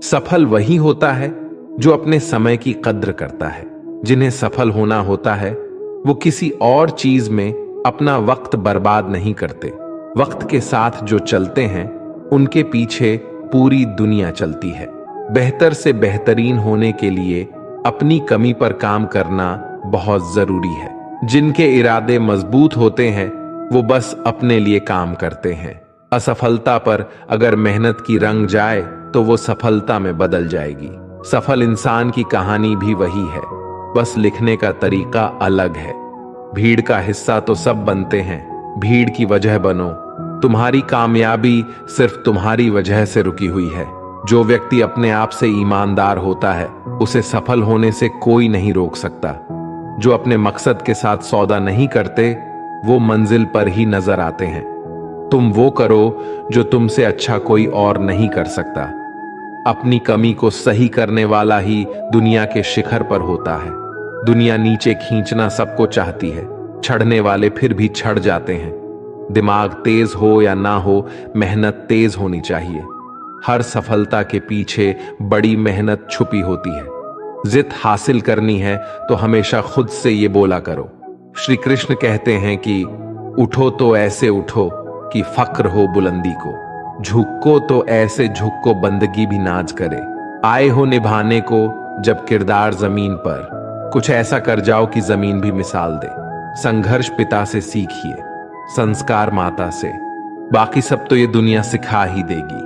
सफल वही होता है जो अपने समय की कद्र करता है। जिन्हें सफल होना होता है वो किसी और चीज में अपना वक्त बर्बाद नहीं करते। वक्त के साथ जो चलते हैं उनके पीछे पूरी दुनिया चलती है। बेहतर से बेहतरीन होने के लिए अपनी कमी पर काम करना बहुत जरूरी है। जिनके इरादे मजबूत होते हैं वो बस अपने लिए काम करते हैं। असफलता पर अगर मेहनत की रंग जाए तो वो सफलता में बदल जाएगी। सफल इंसान की कहानी भी वही है, बस लिखने का तरीका अलग है। भीड़ का हिस्सा तो सब बनते हैं, भीड़ की वजह बनो। तुम्हारी कामयाबी सिर्फ तुम्हारी वजह से रुकी हुई है। जो व्यक्ति अपने आप से ईमानदार होता है उसे सफल होने से कोई नहीं रोक सकता। जो अपने मकसद के साथ सौदा नहीं करते वो मंजिल पर ही नजर आते हैं। तुम वो करो जो तुमसे अच्छा कोई और नहीं कर सकता। अपनी कमी को सही करने वाला ही दुनिया के शिखर पर होता है। दुनिया नीचे खींचना सबको चाहती है, चढ़ने वाले फिर भी चढ़ जाते हैं। दिमाग तेज हो या ना हो, मेहनत तेज होनी चाहिए। हर सफलता के पीछे बड़ी मेहनत छुपी होती है। जित हासिल करनी है तो हमेशा खुद से ये बोला करो। श्री कृष्ण कहते हैं कि उठो तो ऐसे उठो कि फक्र हो बुलंदी को, झुको तो ऐसे झुको बंदगी भी नाज करे। आए हो निभाने को जब किरदार जमीन पर, कुछ ऐसा कर जाओ कि जमीन भी मिसाल दे। संघर्ष पिता से सीखिए, संस्कार माता से, बाकी सब तो ये दुनिया सिखा ही देगी।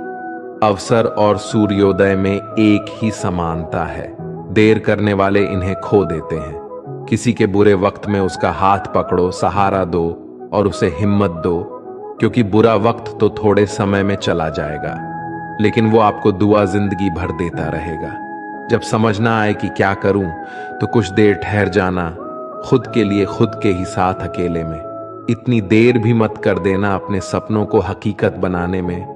अवसर और सूर्योदय में एक ही समानता है। देर करने वाले इन्हें खो देते हैं। किसी के बुरे वक्त में उसका हाथ पकड़ो, सहारा दो और उसे हिम्मत दो, क्योंकि बुरा वक्त तो थोड़े समय में चला जाएगा लेकिन वो आपको दुआ जिंदगी भर देता रहेगा। जब समझ ना आए कि क्या करूं तो कुछ देर ठहर जाना, खुद के लिए खुद के ही साथ अकेले में। इतनी देर भी मत कर देना अपने सपनों को हकीकत बनाने में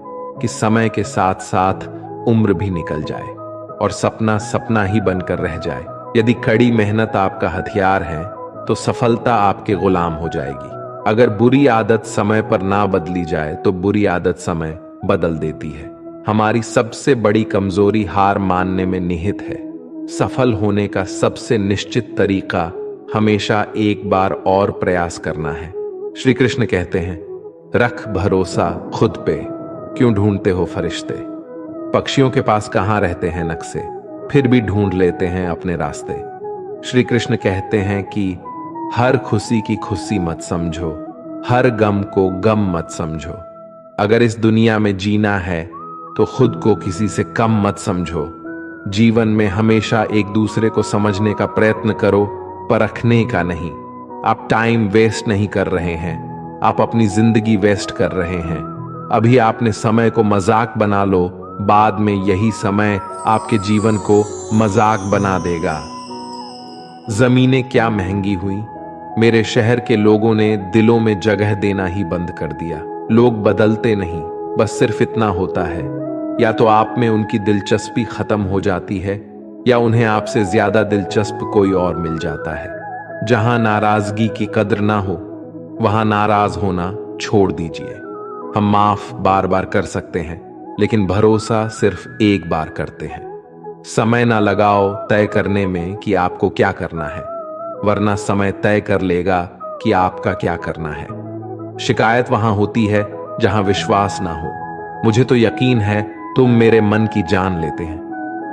कि समय के साथ साथ उम्र भी निकल जाए और सपना सपना ही बनकर रह जाए। यदि कड़ी मेहनत आपका हथियार है तो सफलता आपके गुलाम हो जाएगी। अगर बुरी आदत समय पर ना बदली जाए तो बुरी आदत समय बदल देती है। हमारी सबसे बड़ी कमजोरी हार मानने में निहित है। सफल होने का सबसे निश्चित तरीका हमेशा एक बार और प्रयास करना है। श्री कृष्ण कहते हैं, रख भरोसा खुद पे, क्यों ढूंढते हो फरिश्ते। पक्षियों के पास कहां रहते हैं नक्शे, फिर भी ढूंढ लेते हैं अपने रास्ते। श्री कृष्ण कहते हैं कि हर खुशी की खुशी मत समझो, हर गम को गम मत समझो। अगर इस दुनिया में जीना है तो खुद को किसी से कम मत समझो। जीवन में हमेशा एक दूसरे को समझने का प्रयत्न करो, परखने का नहीं। आप टाइम वेस्ट नहीं कर रहे हैं, आप अपनी जिंदगी वेस्ट कर रहे हैं। अभी आपने समय को मजाक बना लो, बाद में यही समय आपके जीवन को मजाक बना देगा। जमीनें क्या महंगी हुई, मेरे शहर के लोगों ने दिलों में जगह देना ही बंद कर दिया। लोग बदलते नहीं, बस सिर्फ इतना होता है, या तो आप में उनकी दिलचस्पी खत्म हो जाती है या उन्हें आपसे ज्यादा दिलचस्प कोई और मिल जाता है। जहां नाराजगी की कद्र ना हो वहां नाराज होना छोड़ दीजिए। हम माफ बार बार कर सकते हैं लेकिन भरोसा सिर्फ एक बार करते हैं। समय ना लगाओ तय करने में कि आपको क्या करना है, वरना समय तय कर लेगा कि आपका क्या करना है। शिकायत वहां होती है जहां विश्वास ना हो। मुझे तो यकीन है तुम मेरे मन की जान लेते हैं।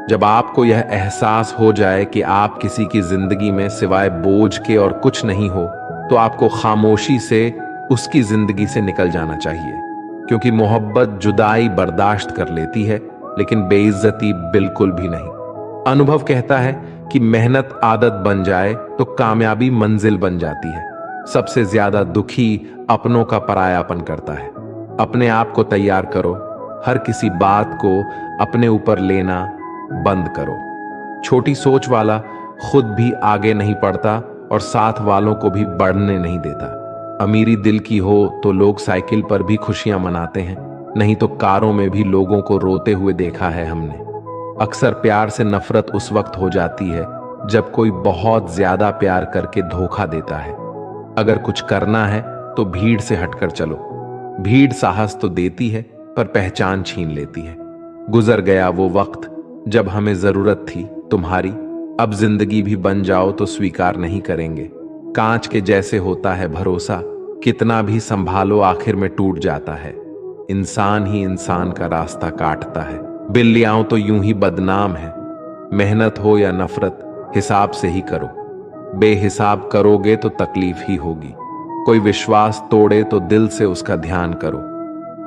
जब आपको यह एहसास हो जाए कि आप किसी की जिंदगी में सिवाय बोझ के और कुछ नहीं हो, तो आपको खामोशी से उसकी जिंदगी से निकल जाना चाहिए, क्योंकि मोहब्बत जुदाई बर्दाश्त कर लेती है लेकिन बेइज्जती बिल्कुल भी नहीं। अनुभव कहता है कि मेहनत आदत बन जाए तो कामयाबी मंजिल बन जाती है। सबसे ज्यादा दुखी अपनों का परायापन करता है। अपने आप को तैयार करो, हर किसी बात को अपने ऊपर लेना बंद करो। छोटी सोच वाला खुद भी आगे नहीं पढ़ता और साथ वालों को भी बढ़ने नहीं देता। अमीरी दिल की हो तो लोग साइकिल पर भी खुशियां मनाते हैं, नहीं तो कारों में भी लोगों को रोते हुए देखा है हमने। अक्सर प्यार से नफरत उस वक्त हो जाती है जब कोई बहुत ज्यादा प्यार करके धोखा देता है। अगर कुछ करना है तो भीड़ से हटकर चलो। भीड़ साहस तो देती है पर पहचान छीन लेती है। गुजर गया वो वक्त जब हमें जरूरत थी तुम्हारी, अब जिंदगी भी बन जाओ तो स्वीकार नहीं करेंगे। कांच के जैसे होता है भरोसा, कितना भी संभालो आखिर में टूट जाता है। इंसान ही इंसान का रास्ता काटता है, बिल्लियां तो यूं ही बदनाम है। मेहनत हो या नफरत, हिसाब से ही करो, बेहिसाब करोगे तो तकलीफ ही होगी। कोई विश्वास तोड़े तो दिल से उसका ध्यान करो,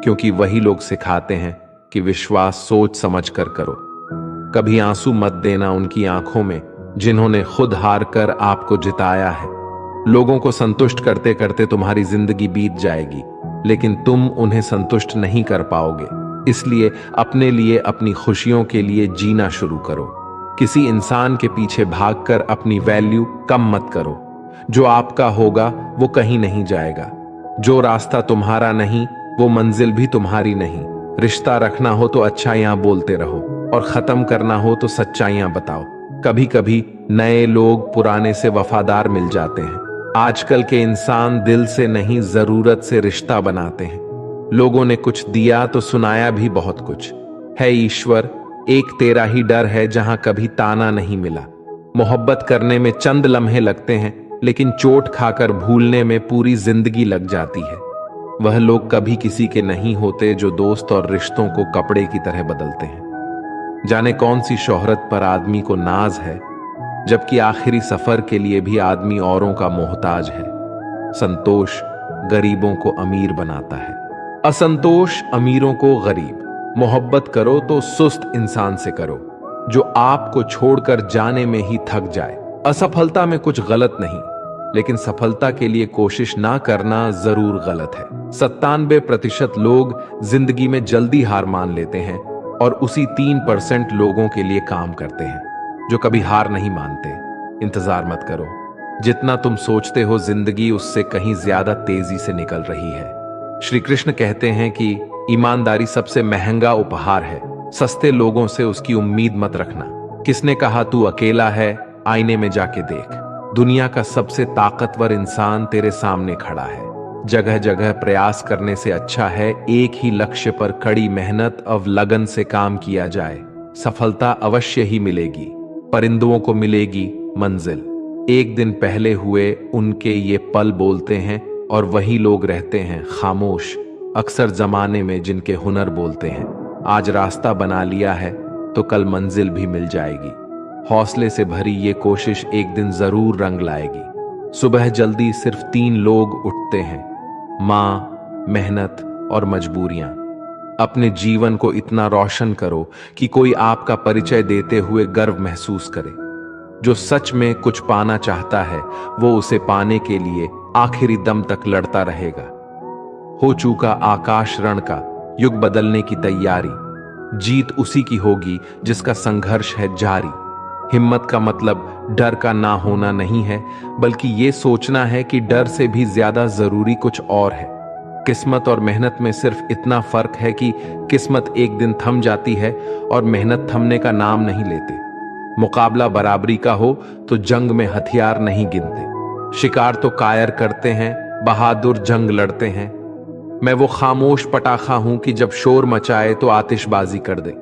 क्योंकि वही लोग सिखाते हैं कि विश्वास सोच समझ कर करो। कभी आंसू मत देना उनकी आंखों में जिन्होंने खुद हार कर आपको जिताया है। लोगों को संतुष्ट करते करते तुम्हारी जिंदगी बीत जाएगी, लेकिन तुम उन्हें संतुष्ट नहीं कर पाओगे। इसलिए अपने लिए, अपनी खुशियों के लिए जीना शुरू करो। किसी इंसान के पीछे भागकर अपनी वैल्यू कम मत करो। जो आपका होगा वो कहीं नहीं जाएगा। जो रास्ता तुम्हारा नहीं वो मंजिल भी तुम्हारी नहीं। रिश्ता रखना हो तो अच्छाइयां बोलते रहो और खत्म करना हो तो सच्चाइयां बताओ। कभी कभी नए लोग पुराने से वफादार मिल जाते हैं। आजकल के इंसान दिल से नहीं, जरूरत से रिश्ता बनाते हैं। लोगों ने कुछ दिया तो सुनाया भी बहुत कुछ है। ईश्वर एक तेरा ही डर है जहां कभी ताना नहीं मिला। मोहब्बत करने में चंद लम्हे लगते हैं, लेकिन चोट खाकर भूलने में पूरी जिंदगी लग जाती है। वह लोग कभी किसी के नहीं होते जो दोस्त और रिश्तों को कपड़े की तरह बदलते हैं। जाने कौन सी शोहरत पर आदमी को नाज है, जबकि आखिरी सफर के लिए भी आदमी औरों का मोहताज है। संतोष गरीबों को अमीर बनाता है, असंतोष अमीरों को गरीब। मोहब्बत करो तो सुस्त इंसान से करो, जो आपको छोड़कर जाने में ही थक जाए। असफलता में कुछ गलत नहीं, लेकिन सफलता के लिए कोशिश ना करना जरूर गलत है। 97% लोग जिंदगी में जल्दी हार मान लेते हैं और उसी 3% लोगों के लिए काम करते हैं जो कभी हार नहीं मानते। इंतजार मत करो, जितना तुम सोचते हो जिंदगी उससे कहीं ज्यादा तेजी से निकल रही है। श्री कृष्ण कहते हैं कि ईमानदारी सबसे महंगा उपहार है। सस्ते लोगों से उसकी उम्मीद मत रखना। किसने कहा तू अकेला है, आईने में जाके देख। दुनिया का सबसे ताकतवर इंसान तेरे सामने खड़ा है। जगह जगह प्रयास करने से अच्छा है एक ही लक्ष्य पर कड़ी मेहनत और लगन से काम किया जाए। सफलता अवश्य ही मिलेगी, परिंदों को मिलेगी मंजिल। एक दिन पहले हुए उनके ये पल बोलते हैं और वही लोग रहते हैं खामोश अक्सर जमाने में जिनके हुनर बोलते हैं। आज रास्ता बना लिया है तो कल मंजिल भी मिल जाएगी। हौसले से भरी ये कोशिश एक दिन जरूर रंग लाएगी। सुबह जल्दी सिर्फ 3 लोग उठते हैं, मां, मेहनत और मजबूरियां। अपने जीवन को इतना रोशन करो कि कोई आपका परिचय देते हुए गर्व महसूस करे। जो सच में कुछ पाना चाहता है वो उसे पाने के लिए आखिरी दम तक लड़ता रहेगा। हो चुका आकाश रण का, युग बदलने की तैयारी। जीत उसी की होगी जिसका संघर्ष है जारी। हिम्मत का मतलब डर का ना होना नहीं है, बल्कि ये सोचना है कि डर से भी ज्यादा जरूरी कुछ और है। किस्मत और मेहनत में सिर्फ इतना फर्क है कि किस्मत एक दिन थम जाती है और मेहनत थमने का नाम नहीं लेते। मुकाबला बराबरी का हो तो जंग में हथियार नहीं गिनते। शिकार तो कायर करते हैं, बहादुर जंग लड़ते हैं। मैं वो खामोश पटाखा हूं कि जब शोर मचाए तो आतिशबाजी कर दे।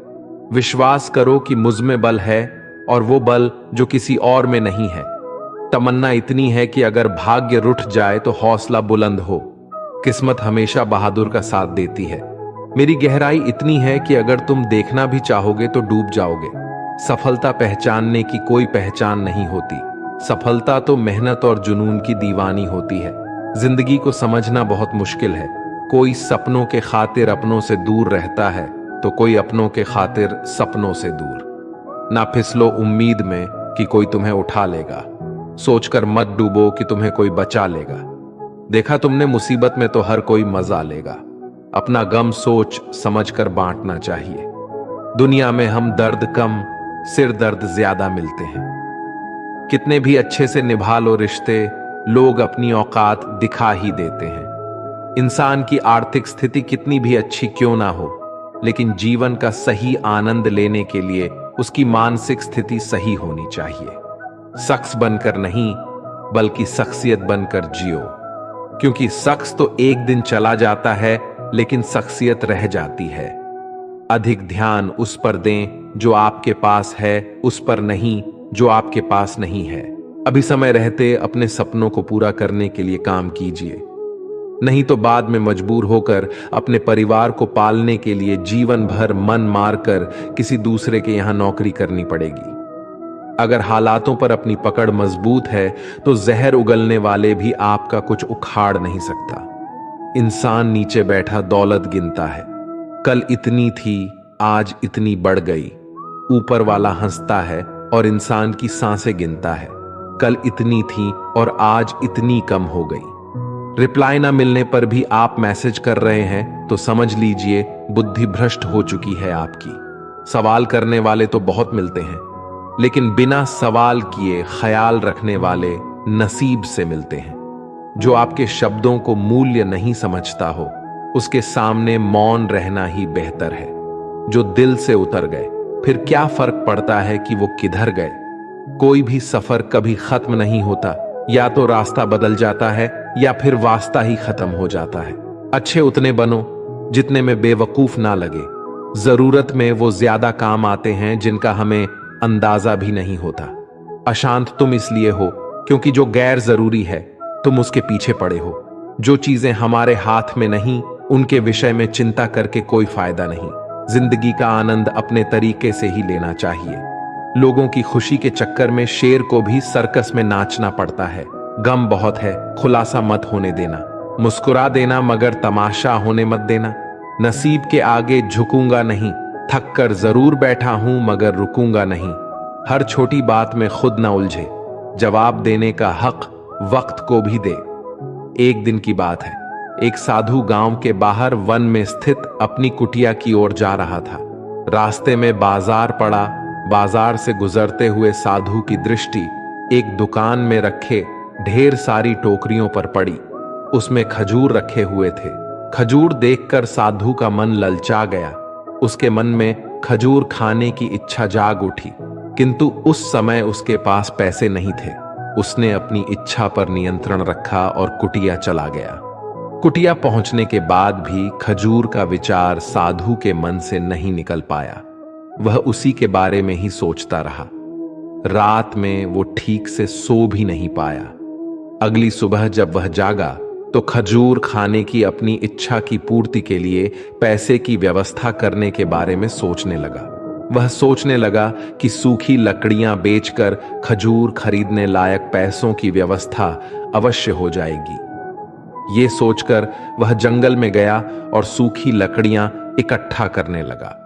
विश्वास करो कि मुझ में बल है और वो बल जो किसी और में नहीं है। तमन्ना इतनी है कि अगर भाग्य रुठ जाए तो हौसला बुलंद हो। किस्मत हमेशा बहादुर का साथ देती है। मेरी गहराई इतनी है कि अगर तुम देखना भी चाहोगे तो डूब जाओगे। सफलता पहचानने की कोई पहचान नहीं होती। सफलता तो मेहनत और जुनून की दीवानी होती है। जिंदगी को समझना बहुत मुश्किल है। कोई सपनों के खातिर अपनों से दूर रहता है तो कोई अपनों के खातिर सपनों से दूर। ना फिसलो उम्मीद में कि कोई तुम्हें उठा लेगा। सोचकर मत डूबो कि तुम्हें कोई बचा लेगा। देखा तुमने मुसीबत में तो हर कोई मजा लेगा। अपना गम सोच समझकर बांटना चाहिए। दुनिया में हम दर्द कम, सिर दर्द ज्यादा मिलते हैं। कितने भी अच्छे से निभा लो रिश्ते, लोग अपनी औकात दिखा ही देते हैं। इंसान की आर्थिक स्थिति कितनी भी अच्छी क्यों ना हो, लेकिन जीवन का सही आनंद लेने के लिए उसकी मानसिक स्थिति सही होनी चाहिए। शख्स बनकर नहीं, बल्कि शख्सियत बनकर जियो, क्योंकि शख्स तो एक दिन चला जाता है लेकिन शख्सियत रह जाती है। अधिक ध्यान उस पर दें जो आपके पास है, उस पर नहीं जो आपके पास नहीं है। अभी समय रहते अपने सपनों को पूरा करने के लिए काम कीजिए, नहीं तो बाद में मजबूर होकर अपने परिवार को पालने के लिए जीवन भर मन मारकर किसी दूसरे के यहां नौकरी करनी पड़ेगी। अगर हालातों पर अपनी पकड़ मजबूत है तो जहर उगलने वाले भी आपका कुछ उखाड़ नहीं सकता। इंसान नीचे बैठा दौलत गिनता है, कल इतनी थी आज इतनी बढ़ गई। ऊपर वाला हंसता है और इंसान की सांसें गिनता है, कल इतनी थी और आज इतनी कम हो गई। रिप्लाई ना मिलने पर भी आप मैसेज कर रहे हैं तो समझ लीजिए बुद्धि भ्रष्ट हो चुकी है आपकी। सवाल करने वाले तो बहुत मिलते हैं, लेकिन बिना सवाल किए ख्याल रखने वाले नसीब से मिलते हैं। जो आपके शब्दों को मूल्य नहीं समझता हो, उसके सामने मौन रहना ही बेहतर है। जो दिल से उतर गए, फिर क्या फर्क पड़ता है कि वो किधर गए। कोई भी सफर कभी खत्म नहीं होता, या तो रास्ता बदल जाता है या फिर वास्ता ही खत्म हो जाता है। अच्छे उतने बनो जितने में बेवकूफ ना लगे। जरूरत में वो ज्यादा काम आते हैं जिनका हमें अंदाजा भी नहीं होता। अशांत तुम इसलिए हो क्योंकि जो गैर जरूरी है तुम उसके पीछे पड़े हो। जो चीजें हमारे हाथ में नहीं, उनके विषय में चिंता करके कोई फायदा नहीं। जिंदगी का आनंद अपने तरीके से ही लेना चाहिए। लोगों की खुशी के चक्कर में शेर को भी सर्कस में नाचना पड़ता है। गम बहुत है, खुलासा मत होने देना। मुस्कुरा देना मगर तमाशा होने मत देना। नसीब के आगे झुकूंगा नहीं, थक कर जरूर बैठा हूं मगर रुकूंगा नहीं। हर छोटी बात में खुद ना उलझे, जवाब देने का हक वक्त को भी दे। एक दिन की बात है, एक साधु गांव के बाहर वन में स्थित अपनी कुटिया की ओर जा रहा था। रास्ते में बाजार पड़ा। बाजार से गुजरते हुए साधु की दृष्टि एक दुकान में रखे ढेर सारी टोकरियों पर पड़ी। उसमें खजूर रखे हुए थे। खजूर देखकर साधु का मन ललचा गया। उसके मन में खजूर खाने की इच्छा जाग उठी, किंतु उस समय उसके पास पैसे नहीं थे। उसने अपनी इच्छा पर नियंत्रण रखा और कुटिया चला गया। कुटिया पहुंचने के बाद भी खजूर का विचार साधु के मन से नहीं निकल पाया। वह उसी के बारे में ही सोचता रहा। रात में वो ठीक से सो भी नहीं पाया। अगली सुबह जब वह जागा तो खजूर खाने की अपनी इच्छा की पूर्ति के लिए पैसे की व्यवस्था करने के बारे में सोचने लगा। वह सोचने लगा कि सूखी लकड़ियां बेचकर खजूर खरीदने लायक पैसों की व्यवस्था अवश्य हो जाएगी। ये सोचकर वह जंगल में गया और सूखी लकड़ियां इकट्ठा करने लगा।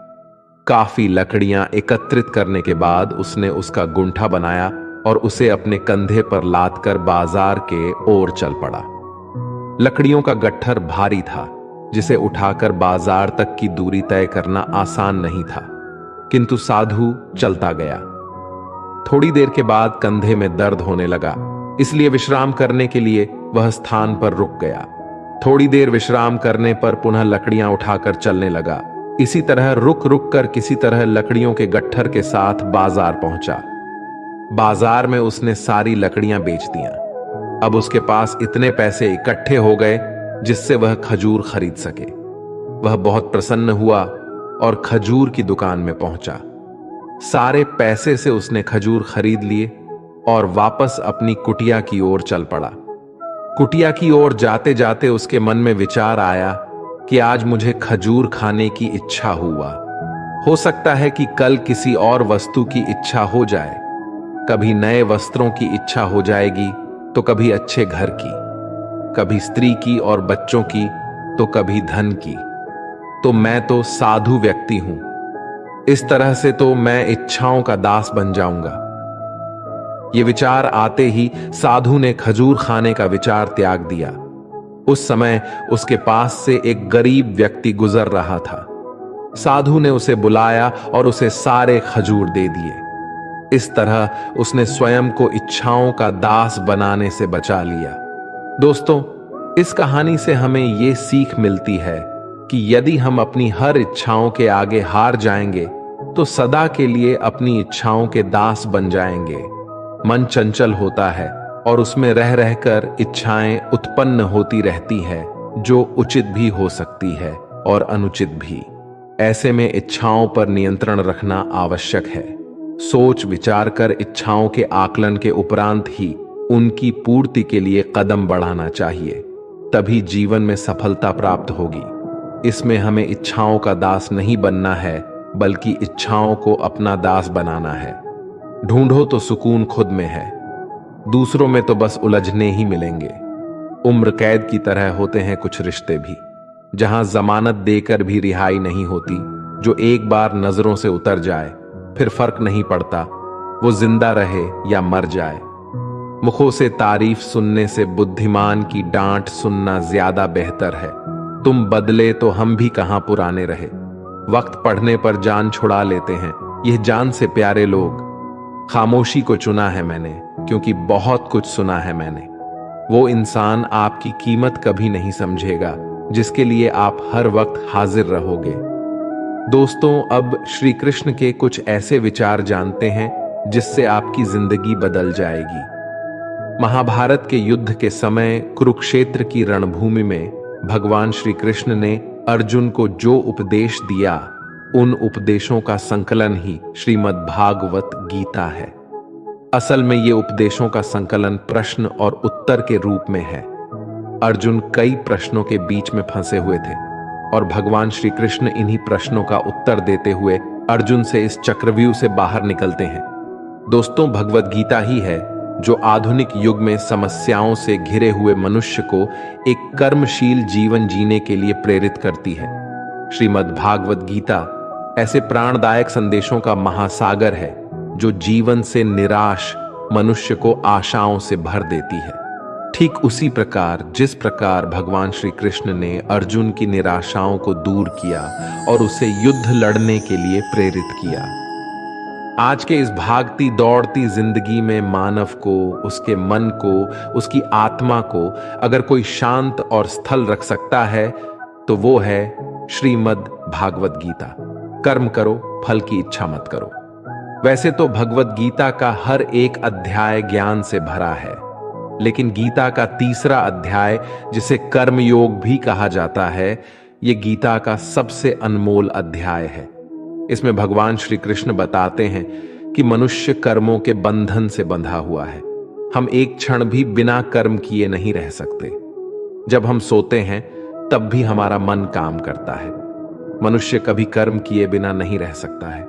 काफी लकड़ियां एकत्रित करने के बाद उसने उसका गुंठा बनाया और उसे अपने कंधे पर लादकर बाजार के ओर चल पड़ा। लकड़ियों का गट्ठर भारी था, जिसे उठाकर बाजार तक की दूरी तय करना आसान नहीं था, किंतु साधु चलता गया। थोड़ी देर के बाद कंधे में दर्द होने लगा, इसलिए विश्राम करने के लिए वह स्थान पर रुक गया। थोड़ी देर विश्राम करने पर पुनः लकड़ियां उठाकर चलने लगा। इसी तरह रुक रुक कर किसी तरह लकड़ियों के गट्ठर के साथ बाजार पहुंचा। बाजार में उसने सारी लकड़ियां बेच दियां। अब उसके पास इतने पैसे इकट्ठे हो गए जिससे वह खजूर खरीद सके। वह बहुत प्रसन्न हुआ और खजूर की दुकान में पहुंचा। सारे पैसे से उसने खजूर खरीद लिए और वापस अपनी कुटिया की ओर चल पड़ा। कुटिया की ओर जाते जाते उसके मन में विचार आया कि आज मुझे खजूर खाने की इच्छा हुआ। हो सकता है कि कल किसी और वस्तु की इच्छा हो जाए। कभी नए वस्त्रों की इच्छा हो जाएगी तो कभी अच्छे घर की, कभी स्त्री की और बच्चों की तो कभी धन की। तो मैं तो साधु व्यक्ति हूं, इस तरह से तो मैं इच्छाओं का दास बन जाऊंगा। ये विचार आते ही साधु ने खजूर खाने का विचार त्याग दिया। उस समय उसके पास से एक गरीब व्यक्ति गुजर रहा था। साधु ने उसे बुलाया और उसे सारे खजूर दे दिए। इस तरह उसने स्वयं को इच्छाओं का दास बनाने से बचा लिया। दोस्तों, इस कहानी से हमें यह सीख मिलती है कि यदि हम अपनी हर इच्छाओं के आगे हार जाएंगे तो सदा के लिए अपनी इच्छाओं के दास बन जाएंगे। मन चंचल होता है और उसमें रह रहकर इच्छाएं उत्पन्न होती रहती है, जो उचित भी हो सकती है और अनुचित भी। ऐसे में इच्छाओं पर नियंत्रण रखना आवश्यक है। सोच विचार कर इच्छाओं के आकलन के उपरांत ही उनकी पूर्ति के लिए कदम बढ़ाना चाहिए, तभी जीवन में सफलता प्राप्त होगी। इसमें हमें इच्छाओं का दास नहीं बनना है, बल्कि इच्छाओं को अपना दास बनाना है। ढूंढो तो सुकून खुद में है, दूसरों में तो बस उलझने ही मिलेंगे। उम्र कैद की तरह होते हैं कुछ रिश्ते भी, जहां जमानत देकर भी रिहाई नहीं होती। जो एक बार नजरों से उतर जाए फिर फर्क नहीं पड़ता वो जिंदा रहे या मर जाए। मुखों से तारीफ सुनने से बुद्धिमान की डांट सुनना ज्यादा बेहतर है। तुम बदले तो हम भी कहां पुराने रहे। वक्त पढ़ने पर जान छुड़ा लेते हैं यह जान से प्यारे लोग। खामोशी को चुना है मैंने, क्योंकि बहुत कुछ सुना है मैंने। वो इंसान आपकी कीमत कभी नहीं समझेगा जिसके लिए आप हर वक्त हाजिर रहोगे। दोस्तों, अब श्री कृष्ण के कुछ ऐसे विचार जानते हैं जिससे आपकी जिंदगी बदल जाएगी। महाभारत के युद्ध के समय कुरुक्षेत्र की रणभूमि में भगवान श्री कृष्ण ने अर्जुन को जो उपदेश दिया, उन उपदेशों का संकलन ही श्रीमद् भागवत गीता है। असल में ये उपदेशों का संकलन प्रश्न और उत्तर के रूप में है। अर्जुन कई प्रश्नों के बीच में फंसे हुए थे और भगवान श्री कृष्ण इन्हीं प्रश्नों का उत्तर देते हुए अर्जुन से इस चक्रव्यूह से बाहर निकलते हैं। दोस्तों, भगवत गीता ही है जो आधुनिक युग में समस्याओं से घिरे हुए मनुष्य को एक कर्मशील जीवन जीने के लिए प्रेरित करती है। श्रीमद् भागवत गीता ऐसे प्राणदायक संदेशों का महासागर है जो जीवन से निराश मनुष्य को आशाओं से भर देती है। ठीक उसी प्रकार जिस प्रकार भगवान श्री कृष्ण ने अर्जुन की निराशाओं को दूर किया और उसे युद्ध लड़ने के लिए प्रेरित किया। आज के इस भागती दौड़ती जिंदगी में मानव को, उसके मन को, उसकी आत्मा को अगर कोई शांत और स्थल रख सकता है तो वो है श्रीमद् भागवत गीता। कर्म करो, फल की इच्छा मत करो। वैसे तो भगवत गीता का हर एक अध्याय ज्ञान से भरा है, लेकिन गीता का तीसरा अध्याय, जिसे कर्म योग भी कहा जाता है, यह गीता का सबसे अनमोल अध्याय है। इसमें भगवान श्री कृष्ण बताते हैं कि मनुष्य कर्मों के बंधन से बंधा हुआ है। हम एक क्षण भी बिना कर्म किए नहीं रह सकते। जब हम सोते हैं तब भी हमारा मन काम करता है। मनुष्य कभी कर्म किए बिना नहीं रह सकता है।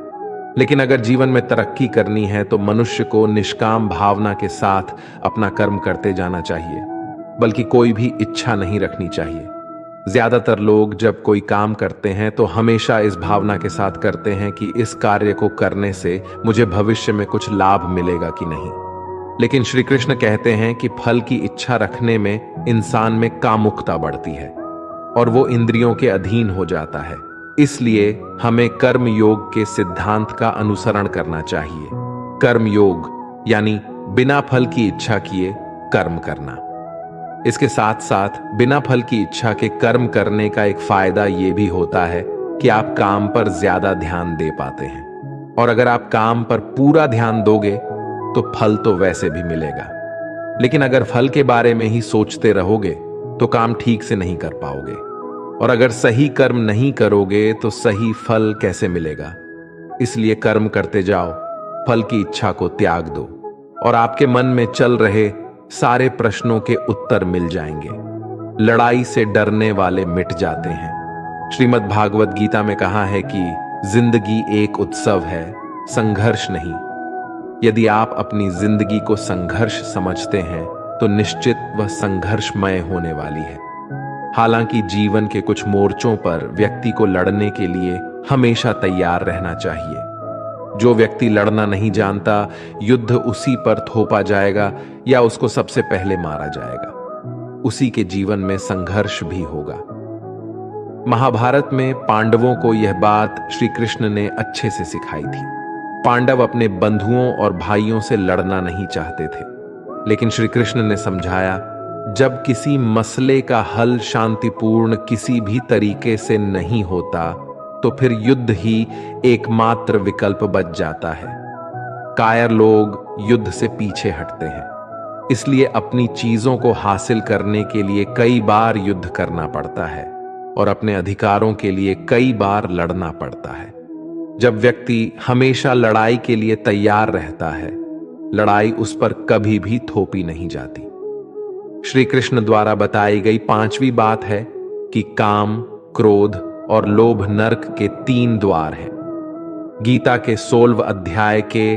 लेकिन अगर जीवन में तरक्की करनी है तो मनुष्य को निष्काम भावना के साथ अपना कर्म करते जाना चाहिए, बल्कि कोई भी इच्छा नहीं रखनी चाहिए। ज्यादातर लोग जब कोई काम करते हैं तो हमेशा इस भावना के साथ करते हैं कि इस कार्य को करने से मुझे भविष्य में कुछ लाभ मिलेगा कि नहीं। लेकिन श्री कृष्ण कहते हैं कि फल की इच्छा रखने में इंसान में कामुकता बढ़ती है और वो इंद्रियों के अधीन हो जाता है। इसलिए हमें कर्म योग के सिद्धांत का अनुसरण करना चाहिए। कर्म योग यानी बिना फल की इच्छा किए कर्म करना। इसके साथ साथ बिना फल की इच्छा के कर्म करने का एक फायदा यह भी होता है कि आप काम पर ज्यादा ध्यान दे पाते हैं, और अगर आप काम पर पूरा ध्यान दोगे तो फल तो वैसे भी मिलेगा। लेकिन अगर फल के बारे में ही सोचते रहोगे तो काम ठीक से नहीं कर पाओगे, और अगर सही कर्म नहीं करोगे तो सही फल कैसे मिलेगा। इसलिए कर्म करते जाओ, फल की इच्छा को त्याग दो और आपके मन में चल रहे सारे प्रश्नों के उत्तर मिल जाएंगे। लड़ाई से डरने वाले मिट जाते हैं। श्रीमद् भागवत गीता में कहा है कि जिंदगी एक उत्सव है, संघर्ष नहीं। यदि आप अपनी जिंदगी को संघर्ष समझते हैं तो निश्चित वह संघर्षमय होने वाली है। हालांकि जीवन के कुछ मोर्चों पर व्यक्ति को लड़ने के लिए हमेशा तैयार रहना चाहिए। जो व्यक्ति लड़ना नहीं जानता, युद्ध उसी पर थोपा जाएगा या उसको सबसे पहले मारा जाएगा। उसी के जीवन में संघर्ष भी होगा। महाभारत में पांडवों को यह बात श्री कृष्ण ने अच्छे से सिखाई थी। पांडव अपने बंधुओं और भाइयों से लड़ना नहीं चाहते थे, लेकिन श्री कृष्ण ने समझाया, जब किसी मसले का हल शांतिपूर्ण किसी भी तरीके से नहीं होता तो फिर युद्ध ही एकमात्र विकल्प बच जाता है। कायर लोग युद्ध से पीछे हटते हैं, इसलिए अपनी चीजों को हासिल करने के लिए कई बार युद्ध करना पड़ता है। और अपने अधिकारों के लिए कई बार लड़ना पड़ता है। जब व्यक्ति हमेशा लड़ाई के लिए तैयार रहता है, लड़ाई उस पर कभी भी थोपी नहीं जाती। श्री कृष्ण द्वारा बताई गई 5वीं बात है कि काम, क्रोध और लोभ नरक के 3 द्वार हैं। गीता के 16वें अध्याय के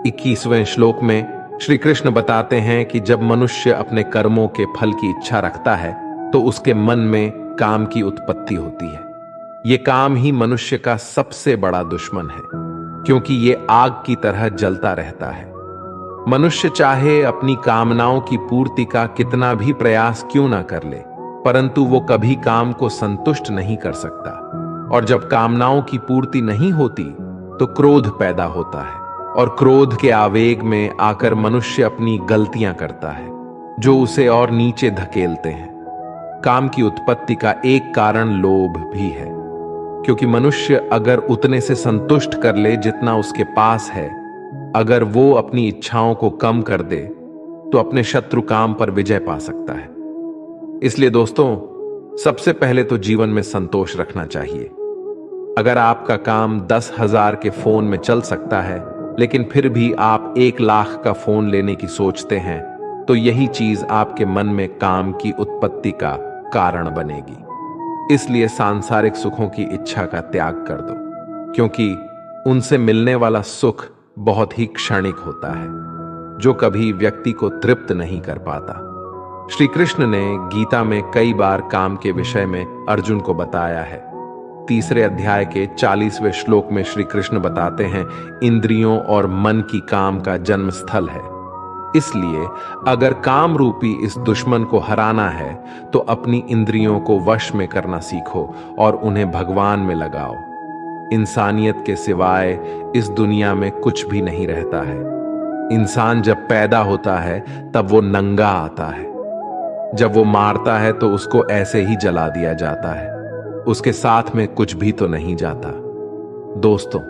21वें श्लोक में श्री कृष्ण बताते हैं कि जब मनुष्य अपने कर्मों के फल की इच्छा रखता है तो उसके मन में काम की उत्पत्ति होती है। ये काम ही मनुष्य का सबसे बड़ा दुश्मन है, क्योंकि ये आग की तरह जलता रहता है। मनुष्य चाहे अपनी कामनाओं की पूर्ति का कितना भी प्रयास क्यों ना कर ले, परंतु वो कभी काम को संतुष्ट नहीं कर सकता। और जब कामनाओं की पूर्ति नहीं होती तो क्रोध पैदा होता है, और क्रोध के आवेग में आकर मनुष्य अपनी गलतियां करता है, जो उसे और नीचे धकेलते हैं। काम की उत्पत्ति का एक कारण लोभ भी है, क्योंकि मनुष्य अगर उतने से संतुष्ट कर ले जितना उसके पास है, अगर वो अपनी इच्छाओं को कम कर दे तो अपने शत्रु काम पर विजय पा सकता है। इसलिए दोस्तों, सबसे पहले तो जीवन में संतोष रखना चाहिए। अगर आपका काम 10,000 के फोन में चल सकता है, लेकिन फिर भी आप 1,00,000 का फोन लेने की सोचते हैं, तो यही चीज आपके मन में काम की उत्पत्ति का कारण बनेगी। इसलिए सांसारिक सुखों की इच्छा का त्याग कर दो, क्योंकि उनसे मिलने वाला सुख बहुत ही क्षणिक होता है, जो कभी व्यक्ति को तृप्त नहीं कर पाता। श्री कृष्ण ने गीता में कई बार काम के विषय में अर्जुन को बताया है। 3 अध्याय के 40वें श्लोक में श्री कृष्ण बताते हैं, इंद्रियों और मन की काम का जन्म स्थल है। इसलिए अगर काम रूपी इस दुश्मन को हराना है तो अपनी इंद्रियों को वश में करना सीखो और उन्हें भगवान में लगाओ। इंसानियत के सिवाय इस दुनिया में कुछ भी नहीं रहता है। इंसान जब पैदा होता है तब वो नंगा आता है। जब वो मारता है तो उसको ऐसे ही जला दिया जाता है, उसके साथ में कुछ भी तो नहीं जाता। दोस्तों,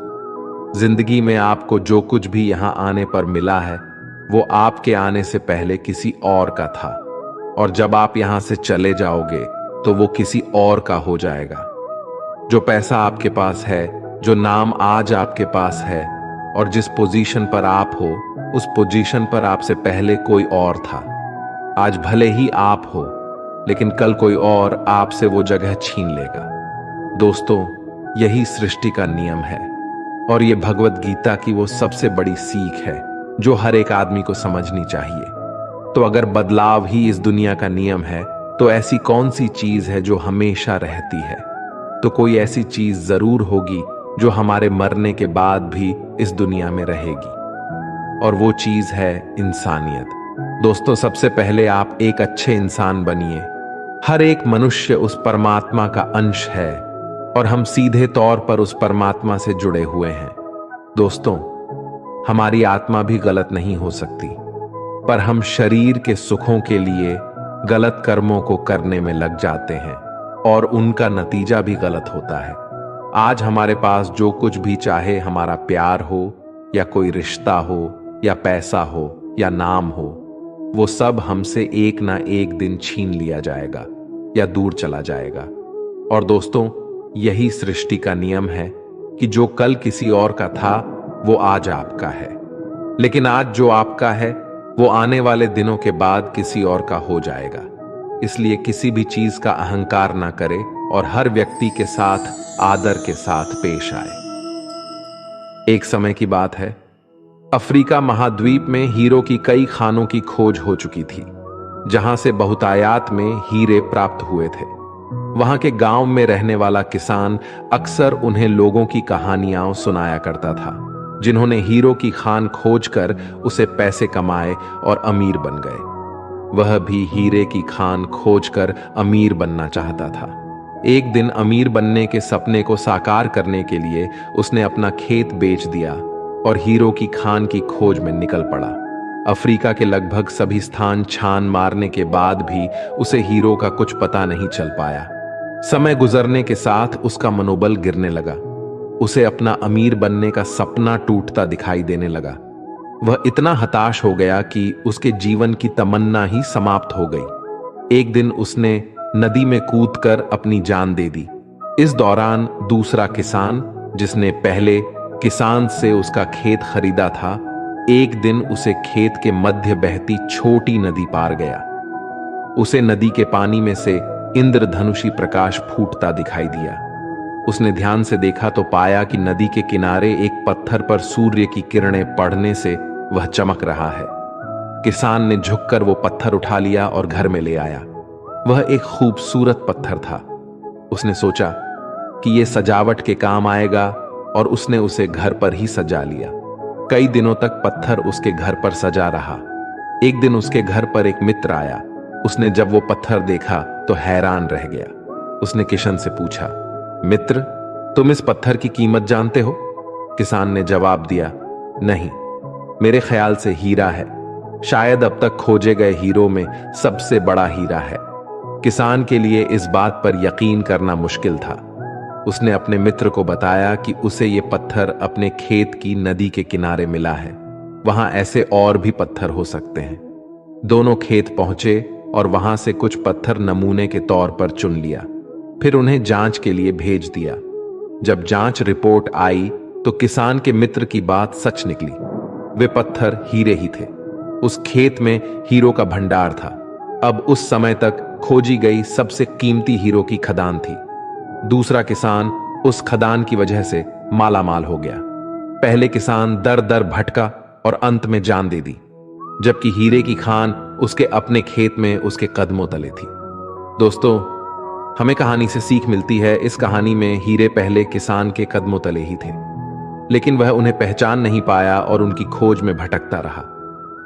जिंदगी में आपको जो कुछ भी यहां आने पर मिला है वो आपके आने से पहले किसी और का था, और जब आप यहां से चले जाओगे तो वो किसी और का हो जाएगा। जो पैसा आपके पास है, जो नाम आज आपके पास है, और जिस पोजीशन पर आप हो, उस पोजीशन पर आपसे पहले कोई और था। आज भले ही आप हो, लेकिन कल कोई और आपसे वो जगह छीन लेगा। दोस्तों, यही सृष्टि का नियम है, और ये भगवत गीता की वो सबसे बड़ी सीख है जो हर एक आदमी को समझनी चाहिए। तो अगर बदलाव ही इस दुनिया का नियम है, तो ऐसी कौन सी चीज है जो हमेशा रहती है? तो कोई ऐसी चीज जरूर होगी जो हमारे मरने के बाद भी इस दुनिया में रहेगी, और वो चीज है इंसानियत। दोस्तों, सबसे पहले आप एक अच्छे इंसान बनिए। हर एक मनुष्य उस परमात्मा का अंश है, और हम सीधे तौर पर उस परमात्मा से जुड़े हुए हैं। दोस्तों, हमारी आत्मा भी गलत नहीं हो सकती, पर हम शरीर के सुखों के लिए गलत कर्मों को करने में लग जाते हैं, और उनका नतीजा भी गलत होता है। आज हमारे पास जो कुछ भी चाहे, हमारा प्यार हो या कोई रिश्ता हो या पैसा हो या नाम हो, वो सब हमसे एक ना एक दिन छीन लिया जाएगा या दूर चला जाएगा। और दोस्तों, यही सृष्टि का नियम है कि जो कल किसी और का था वो आज आपका है, लेकिन आज जो आपका है वो आने वाले दिनों के बाद किसी और का हो जाएगा। इसलिए किसी भी चीज का अहंकार ना करे और हर व्यक्ति के साथ आदर के साथ पेश आए। एक समय की बात है, अफ्रीका महाद्वीप में हीरो की कई खानों की खोज हो चुकी थी, जहां से बहुतायात में हीरे प्राप्त हुए थे। वहां के गांव में रहने वाला किसान अक्सर उन्हें लोगों की कहानियां सुनाया करता था, जिन्होंने हीरो की खान खोजकर उसे पैसे कमाए और अमीर बन गए। वह भी हीरे की खान खोजकर अमीर बनना चाहता था। एक दिन अमीर बनने के सपने को साकार करने के लिए उसने अपना खेत बेच दिया और हीरो की खान की खोज में निकल पड़ा। अफ्रीका के लगभग सभी स्थान छान मारने के बाद भी उसे हीरो का कुछ पता नहीं चल पाया। समय गुजरने के साथ उसका मनोबल गिरने लगा। उसे अपना अमीर बनने का सपना टूटता दिखाई देने लगा। वह इतना हताश हो गया कि उसके जीवन की तमन्ना ही समाप्त हो गई। एक दिन उसने नदी में कूदकर अपनी जान दे दी। इस दौरान दूसरा किसान, जिसने पहले किसान से उसका खेत खरीदा था, एक दिन उसे खेत के मध्य बहती छोटी नदी पार गया। उसे नदी के पानी में से इंद्रधनुषी प्रकाश फूटता दिखाई दिया। उसने ध्यान से देखा तो पाया कि नदी के किनारे एक पत्थर पर सूर्य की किरणें पड़ने से वह चमक रहा है। किसान ने झुककर वो पत्थर उठा लिया और घर में ले आया। वह एक खूबसूरत पत्थर था। उसने सोचा कि यह सजावट के काम आएगा और उसने उसे घर पर ही सजा लिया। कई दिनों तक पत्थर उसके घर पर सजा रहा। एक दिन उसके घर पर एक मित्र आया। उसने जब वो पत्थर देखा तो हैरान रह गया। उसने किशन से पूछा, मित्र, तुम इस पत्थर की कीमत जानते हो? किसान ने जवाब दिया, नहीं, मेरे ख्याल से हीरा है। शायद अब तक खोजे गए हीरों में सबसे बड़ा हीरा है। किसान के लिए इस बात पर यकीन करना मुश्किल था। उसने अपने मित्र को बताया कि उसे यह पत्थर अपने खेत की नदी के किनारे मिला है। वहां ऐसे और भी पत्थर हो सकते हैं। दोनों खेत पहुंचे और वहां से कुछ पत्थर नमूने के तौर पर चुन लिया। फिर उन्हें जांच के लिए भेज दिया। जब जांच रिपोर्ट आई तो किसान के मित्र की बात सच निकली। वे पत्थर हीरे ही थे। उस खेत में हीरो का भंडार था। अब उस समय तक खोजी गई सबसे कीमती हीरो की खदान थी। दूसरा किसान उस खदान की वजह से माला माल हो गया। पहले किसान दर दर भटका और अंत में जान दे दी, जबकि हीरे की खान उसके अपने खेत में उसके कदमों तले थी। दोस्तों, हमें कहानी से सीख मिलती है। इस कहानी में हीरे पहले किसान के कदमों तले ही थे, लेकिन वह उन्हें पहचान नहीं पाया और उनकी खोज में भटकता रहा।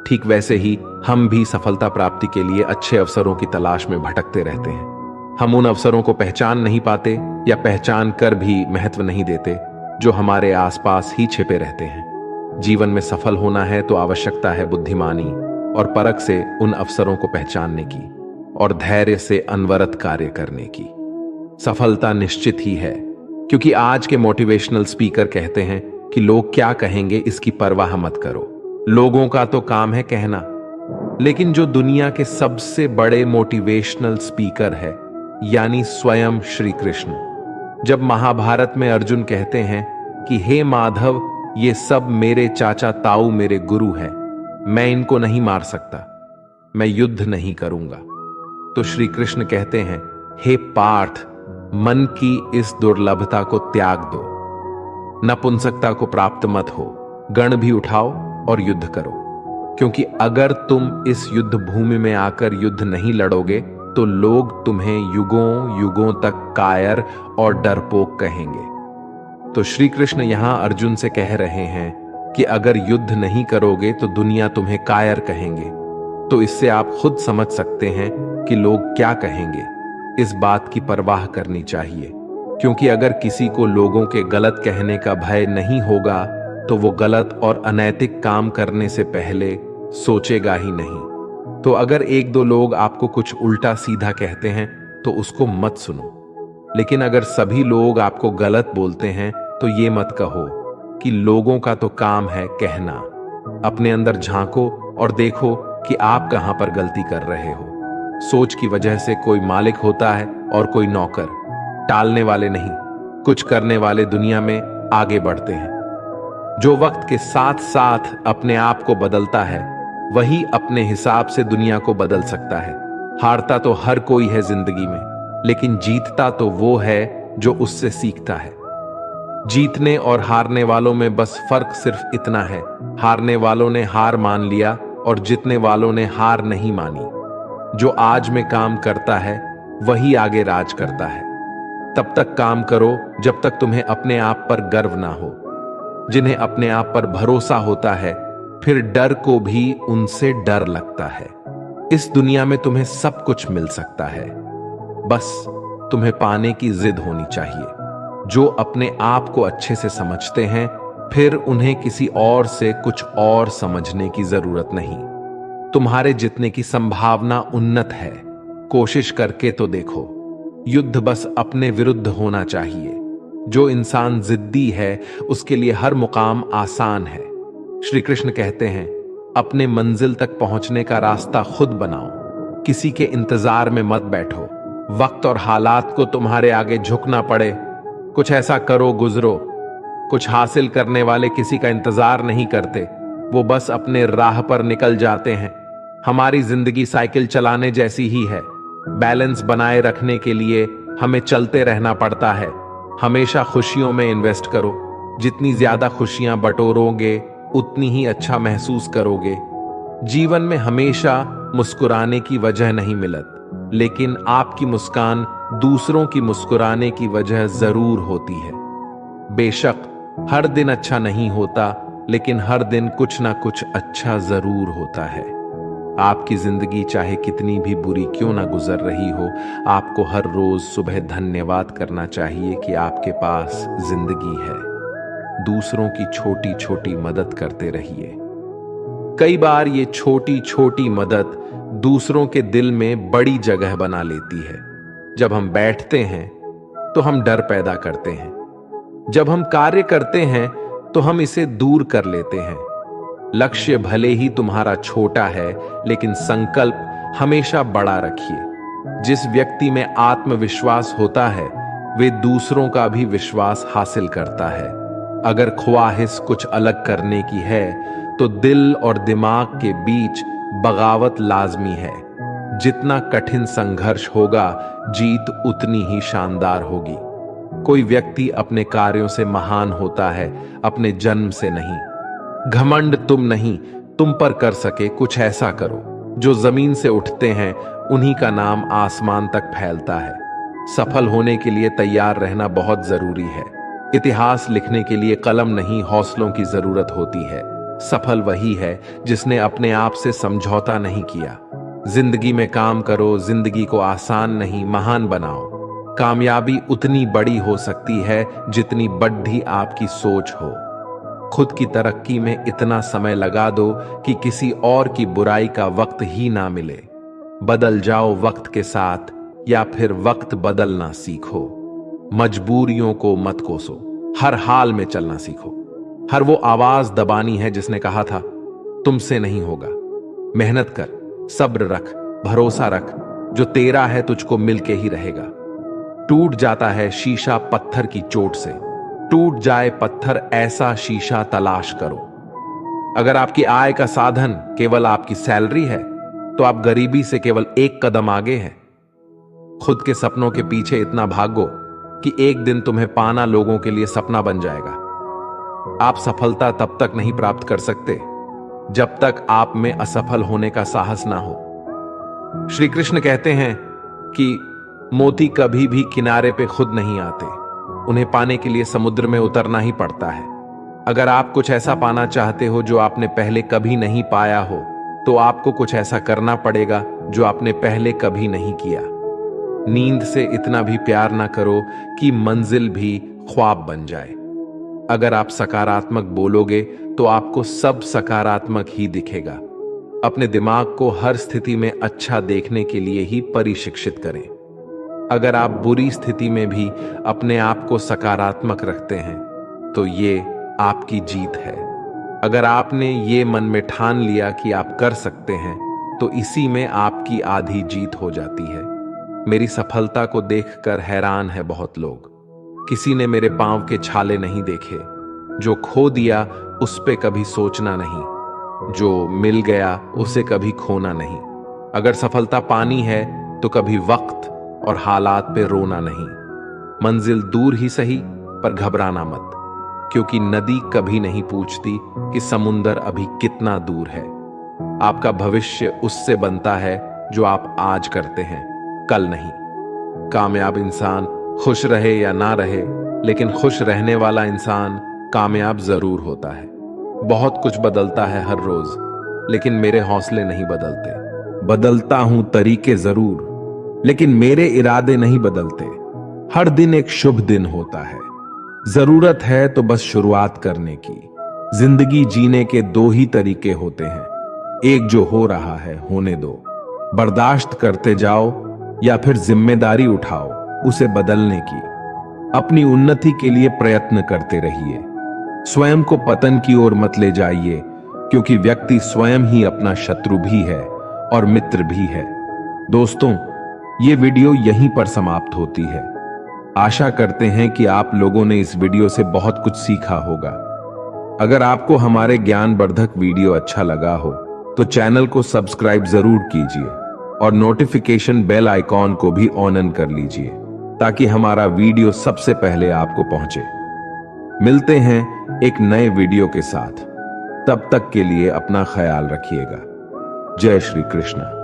ठीक वैसे ही हम भी सफलता प्राप्ति के लिए अच्छे अवसरों की तलाश में भटकते रहते हैं। हम उन अवसरों को पहचान नहीं पाते या पहचान कर भी महत्व नहीं देते जो हमारे आसपास ही छिपे रहते हैं। जीवन में सफल होना है तो आवश्यकता है बुद्धिमानी और परख से उन अवसरों को पहचानने की और धैर्य से अनवरत कार्य करने की। सफलता निश्चित ही है, क्योंकि आज के मोटिवेशनल स्पीकर कहते हैं कि लोग क्या कहेंगे इसकी परवाह मत करो। लोगों का तो काम है कहना। लेकिन जो दुनिया के सबसे बड़े मोटिवेशनल स्पीकर है, यानी स्वयं श्री कृष्ण, जब महाभारत में अर्जुन कहते हैं कि हे माधव, ये सब मेरे चाचा ताऊ मेरे गुरु हैं, मैं इनको नहीं मार सकता, मैं युद्ध नहीं करूंगा, तो श्री कृष्ण कहते हैं, हे पार्थ, मन की इस दुर्लभता को त्याग दो, नपुंसकता को प्राप्त मत हो, गण भी उठाओ और युद्ध करो। क्योंकि अगर तुम इस युद्ध भूमि में आकर युद्ध नहीं लड़ोगे तो लोग तुम्हें युगों युगों तक कायर और डरपोक कहेंगे। तो श्री कृष्ण यहां अर्जुन से कह रहे हैं कि अगर युद्ध नहीं करोगे तो दुनिया तुम्हें कायर कहेंगे। तो इससे आप खुद समझ सकते हैं कि लोग क्या कहेंगे। इस बात की परवाह करनी चाहिए, क्योंकि अगर किसी को लोगों के गलत कहने का भय नहीं होगा तो वो गलत और अनैतिक काम करने से पहले सोचेगा ही नहीं। तो अगर एक दो लोग आपको कुछ उल्टा सीधा कहते हैं तो उसको मत सुनो। लेकिन अगर सभी लोग आपको गलत बोलते हैं तो ये मत कहो कि लोगों का तो काम है कहना। अपने अंदर झांको और देखो कि आप कहां पर गलती कर रहे हो। सोच की वजह से कोई मालिक होता है और कोई नौकर। टालने वाले नहीं, कुछ करने वाले दुनिया में आगे बढ़ते हैं। जो वक्त के साथ साथ अपने आप को बदलता है वही अपने हिसाब से दुनिया को बदल सकता है। हारता तो हर कोई है जिंदगी में, लेकिन जीतता तो वो है जो उससे सीखता है। जीतने और हारने वालों में बस फर्क सिर्फ इतना है, हारने वालों ने हार मान लिया और जीतने वालों ने हार नहीं मानी। जो आज में काम करता है वही आगे राज करता है। तब तक काम करो जब तक तुम्हें अपने आप पर गर्व ना हो। जिन्हें अपने आप पर भरोसा होता है फिर डर को भी उनसे डर लगता है। इस दुनिया में तुम्हें सब कुछ मिल सकता है, बस तुम्हें पाने की जिद होनी चाहिए। जो अपने आप को अच्छे से समझते हैं फिर उन्हें किसी और से कुछ और समझने की जरूरत नहीं। तुम्हारे जितने की संभावना उन्नत है, कोशिश करके तो देखो। युद्ध बस अपने विरुद्ध होना चाहिए। जो इंसान जिद्दी है उसके लिए हर मुकाम आसान है। श्री कृष्ण कहते हैं, अपने मंजिल तक पहुंचने का रास्ता खुद बनाओ, किसी के इंतजार में मत बैठो, वक्त और हालात को तुम्हारे आगे झुकना पड़े। कुछ ऐसा करो गुजरो। कुछ हासिल करने वाले किसी का इंतजार नहीं करते, वो बस अपने राह पर निकल जाते हैं। हमारी जिंदगी साइकिल चलाने जैसी ही है। बैलेंस बनाए रखने के लिए हमें चलते रहना पड़ता है। हमेशा खुशियों में इन्वेस्ट करो। जितनी ज्यादा खुशियां बटोरोगे उतनी ही अच्छा महसूस करोगे। जीवन में हमेशा मुस्कुराने की वजह नहीं मिलत, लेकिन आपकी मुस्कान दूसरों की मुस्कुराने की वजह जरूर होती है। बेशक हर दिन अच्छा नहीं होता, लेकिन हर दिन कुछ ना कुछ अच्छा जरूर होता है। आपकी जिंदगी चाहे कितनी भी बुरी क्यों ना गुजर रही हो, आपको हर रोज सुबह धन्यवाद करना चाहिए कि आपके पास जिंदगी है। दूसरों की छोटी छोटी मदद करते रहिए। कई बार ये छोटी छोटी मदद दूसरों के दिल में बड़ी जगह बना लेती है। जब हम बैठते हैं तो हम डर पैदा करते हैं। जब हम कार्य करते हैं तो हम इसे दूर कर लेते हैं। लक्ष्य भले ही तुम्हारा छोटा है, लेकिन संकल्प हमेशा बड़ा रखिए। जिस व्यक्ति में आत्मविश्वास होता है वे दूसरों का भी विश्वास हासिल करता है। अगर ख्वाहिश कुछ अलग करने की है तो दिल और दिमाग के बीच बगावत लाजमी है। जितना कठिन संघर्ष होगा, जीत उतनी ही शानदार होगी। कोई व्यक्ति अपने कार्यों से महान होता है, अपने जन्म से नहीं। घमंड तुम नहीं, तुम पर कर सके कुछ ऐसा करो। जो जमीन से उठते हैं उन्हीं का नाम आसमान तक फैलता है। सफल होने के लिए तैयार रहना बहुत जरूरी है। इतिहास लिखने के लिए कलम नहीं, हौसलों की जरूरत होती है। सफल वही है जिसने अपने आप से समझौता नहीं किया। जिंदगी में काम करो, जिंदगी को आसान नहीं महान बनाओ। कामयाबी उतनी बड़ी हो सकती है जितनी बड़ी आपकी सोच हो। खुद की तरक्की में इतना समय लगा दो कि किसी और की बुराई का वक्त ही ना मिले। बदल जाओ वक्त के साथ, या फिर वक्त बदलना सीखो। मजबूरियों को मत कोसो, हर हाल में चलना सीखो। हर वो आवाज दबानी है जिसने कहा था तुमसे नहीं होगा। मेहनत कर, सब्र रख, भरोसा रख। जो तेरा है तुझको मिलके ही रहेगा। टूट जाता है शीशा पत्थर की चोट से। टूट जाए पत्थर ऐसा शीशा तलाश करो। अगर आपकी आय का साधन केवल आपकी सैलरी है तो आप गरीबी से केवल एक कदम आगे हैं। खुद के सपनों के पीछे इतना भागो कि एक दिन तुम्हें पाना लोगों के लिए सपना बन जाएगा। आप सफलता तब तक नहीं प्राप्त कर सकते जब तक आप में असफल होने का साहस ना हो। श्री कृष्ण कहते हैं कि मोती कभी भी किनारे पे खुद नहीं आते, उन्हें पाने के लिए समुद्र में उतरना ही पड़ता है। अगर आप कुछ ऐसा पाना चाहते हो जो आपने पहले कभी नहीं पाया हो, तो आपको कुछ ऐसा करना पड़ेगा जो आपने पहले कभी नहीं किया। नींद से इतना भी प्यार ना करो कि मंजिल भी ख्वाब बन जाए। अगर आप सकारात्मक बोलोगे तो आपको सब सकारात्मक ही दिखेगा। अपने दिमाग को हर स्थिति में अच्छा देखने के लिए ही परिशिक्षित करें। अगर आप बुरी स्थिति में भी अपने आप को सकारात्मक रखते हैं तो ये आपकी जीत है। अगर आपने ये मन में ठान लिया कि आप कर सकते हैं तो इसी में आपकी आधी जीत हो जाती है। मेरी सफलता को देखकर हैरान है बहुत लोग। किसी ने मेरे पांव के छाले नहीं देखे। जो खो दिया उस पे कभी सोचना नहीं, जो मिल गया उसे कभी खोना नहीं। अगर सफलता पानी है तो कभी वक्त और हालात पे रोना नहीं। मंजिल दूर ही सही पर घबराना मत, क्योंकि नदी कभी नहीं पूछती कि समुंदर अभी कितना दूर है। आपका भविष्य उससे बनता है जो आप आज करते हैं, कल नहीं। कामयाब इंसान खुश रहे या ना रहे, लेकिन खुश रहने वाला इंसान कामयाब जरूर होता है। बहुत कुछ बदलता है हर रोज, लेकिन मेरे हौसले नहीं बदलते। बदलता हूं तरीके जरूर, लेकिन मेरे इरादे नहीं बदलते। हर दिन एक शुभ दिन होता है। जरूरत है तो बस शुरुआत करने की। जिंदगी जीने के दो ही तरीके होते हैं, एक जो हो रहा है होने दो, बर्दाश्त करते जाओ, या फिर जिम्मेदारी उठाओ उसे बदलने की। अपनी उन्नति के लिए प्रयत्न करते रहिए। स्वयं को पतन की ओर मत ले जाइए, क्योंकि व्यक्ति स्वयं ही अपना शत्रु भी है और मित्र भी है। दोस्तों, ये वीडियो यहीं पर समाप्त होती है। आशा करते हैं कि आप लोगों ने इस वीडियो से बहुत कुछ सीखा होगा। अगर आपको हमारे ज्ञानवर्धक वीडियो अच्छा लगा हो तो चैनल को सब्सक्राइब जरूर कीजिए और नोटिफिकेशन बेल आइकॉन को भी ऑन कर लीजिए ताकि हमारा वीडियो सबसे पहले आपको पहुंचे। मिलते हैं एक नए वीडियो के साथ। तब तक के लिए अपना ख्याल रखिएगा। जय श्री कृष्ण।